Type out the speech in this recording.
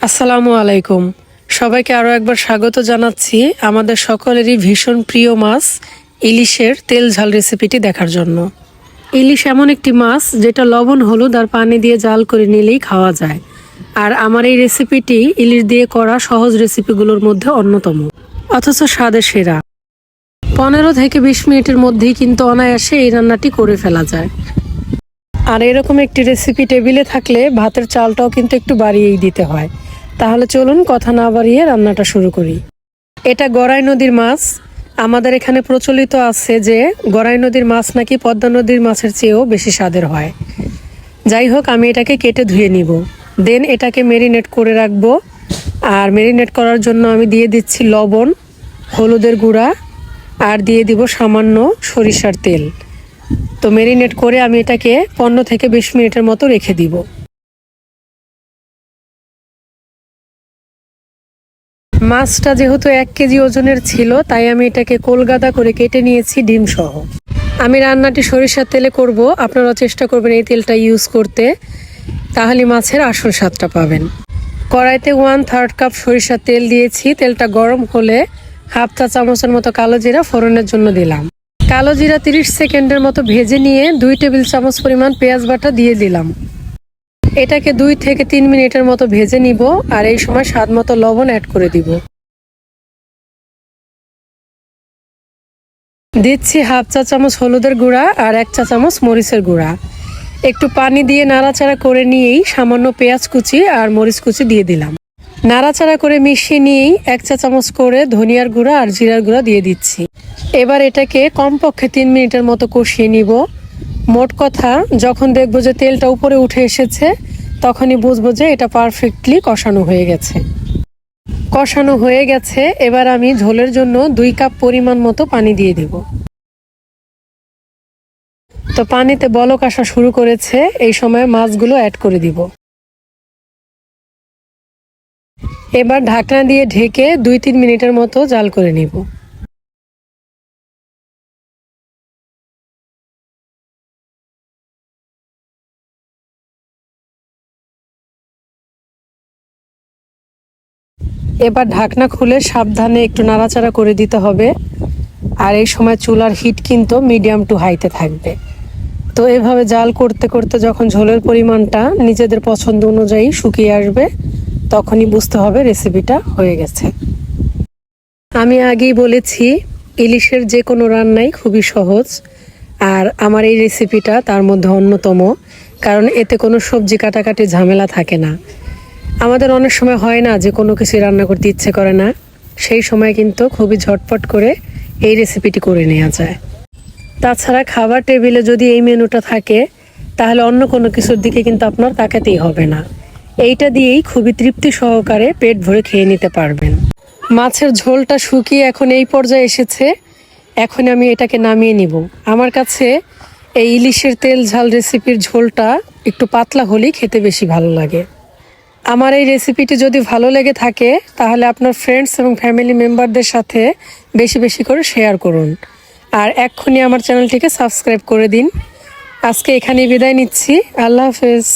আসসালামু আলাইকুম। সবাইকে আরও একবার স্বাগত জানাচ্ছি আমাদের সকলেরই ভীষণ প্রিয় মাছ ইলিশের তেল ঝাল রেসিপিটি দেখার জন্য। ইলিশ এমন একটি মাছ যেটা লবণ হলুদ আর পানি দিয়ে জাল করে নিলেই খাওয়া যায়। আর আমার এই রেসিপিটি ইলিশ দিয়ে করা সহজ রেসিপিগুলোর মধ্যে অন্যতম, অথচ স্বাদে সেরা। 15 থেকে 20 মিনিটের মধ্যেই কিন্তু অনায়াসে এই রান্নাটি করে ফেলা যায়। আর এরকম একটি রেসিপি টেবিলে থাকলে ভাতের চালটাও কিন্তু একটু বাড়িয়েই দিতে হয়। তাহলে চলুন কথা না বাড়িয়ে রান্নাটা শুরু করি। এটা গড়াই নদীর মাছ। আমাদের এখানে প্রচলিত আছে যে গড়াই নদীর মাছ নাকি পদ্মা নদীর মাছের চেয়েও বেশি স্বাদের হয়। যাই হোক, আমি এটাকে কেটে ধুয়ে নিব, দেন এটাকে মেরিনেট করে রাখবো। আর মেরিনেট করার জন্য আমি দিয়ে দিচ্ছি লবণ, হলুদের গুঁড়া আর দিয়ে দিব সামান্য সরিষার তেল। তো মেরিনেট করে আমি এটাকে 15 থেকে 20 মিনিটের মতো রেখে দিব। মাছটা যেহেতু 1 কেজি ওজনের ছিল, তাই আমি এটাকে কোলগাদা করে কেটে নিয়েছি ডিম সহ। আমি রান্নাটি সরিষার তেলে করব, আপনারা চেষ্টা করবেন এই তেলটা ইউজ করতে, তাহলে মাছের আসল স্বাদটা পাবেন। কড়াইতে 1/3 কাপ সরিষার তেল দিয়েছি। তেলটা গরম হলে 1/2 চা চামচের মতো কালো জিরা ফোড়নের জন্য দিলাম। কালো জিরা 30 সেকেন্ডের মতো ভেজে নিয়ে 2 টেবিল চামচ পরিমাণ পেঁয়াজ বাটা দিয়ে দিলাম। এটাকে 2 থেকে 3 মিনিটের মতো ভেজে নিব। আর এই সময় স্বাদ মতো লবণ অ্যাড করে দিব। দিচ্ছি 1/2 চা চামচ হলুদের গুঁড়া আর 1 চা চামচ মরিচের গুঁড়া। একটু পানি দিয়ে নাড়াচাড়া করে নিয়েই সামান্য পেঁয়াজ কুচি আর মরিচ কুচি দিয়ে দিলাম। নাড়াচাড়া করে মিশিয়ে নিয়েই 1 চা চামচ করে ধনিয়ার গুঁড়া আর জিরার গুঁড়া দিয়ে দিচ্ছি। এবার এটাকে কমপক্ষে 3 মিনিটের মতো কষিয়ে নিব। মোট কথা, যখন দেখবো যে তেলটা উপরে উঠে এসেছে, তখনই বুঝবো যে এটা পারফেক্টলি কষানো হয়ে গেছে। কষানো হয়ে গেছে, এবার আমি ঝোলের জন্য 2 কাপ পরিমাণ মতো পানি দিয়ে দিব। তো পানিতে বলক আসা শুরু করেছে, এই সময় মাছগুলো অ্যাড করে দিব। এবার ঢাকনা দিয়ে ঢেকে 2-3 মিনিটের মতো জাল করে নিব। এবার ঢাকনা খুলে সাবধানে একটু নাড়াচাড়া করে দিতে হবে। আর এই সময় চুলার হিট কিন্তু মিডিয়াম টু হাইতে থাকবে। তো এভাবে জাল করতে করতে যখন ঝোলের পরিমাণটা নিজেদের পছন্দ অনুযায়ী শুকিয়ে আসবে, তখনই বুঝতে হবে রেসিপিটা হয়ে গেছে। আমি আগেই বলেছি, ইলিশের যে কোনো রান্নাই খুবই সহজ, আর আমার এই রেসিপিটা তার মধ্যে অন্যতম। কারণ এতে কোনো সবজি কাটাকাটি ঝামেলা থাকে না। আমাদের অনেক সময় হয় না যে কোনো কিছু রান্না করতে ইচ্ছে করে না, সেই সময় কিন্তু খুবই ঝটপট করে এই রেসিপিটি করে নেওয়া যায়। তাছাড়া খাবার টেবিলে যদি এই মেনুটা থাকে, তাহলে অন্য কোনো কিছুর দিকে কিন্তু আপনার তাকাতেই হবে না। এইটা দিয়েই খুবই তৃপ্তি সহকারে পেট ভরে খেয়ে নিতে পারবেন। মাছের ঝোলটা শুকিয়ে এখন এই পর্যায়ে এসেছে। এখন আমি এটাকে নামিয়ে নিব। আমার কাছে এই ইলিশের তেল ঝাল রেসিপির ঝোলটা একটু পাতলা হলেই খেতে বেশি ভালো লাগে। আমার এই রেসিপিটি যদি ভালো লেগে থাকে, তাহলে আপনার ফ্রেন্ডস এবং ফ্যামিলি মেম্বারদের সাথে বেশি বেশি করে শেয়ার করুন। আর এক্ষুনি আমার চ্যানেলটিকে সাবস্ক্রাইব করে দিন। আজকে এখানেই বিদায় নিচ্ছি। আল্লাহ হাফেজ।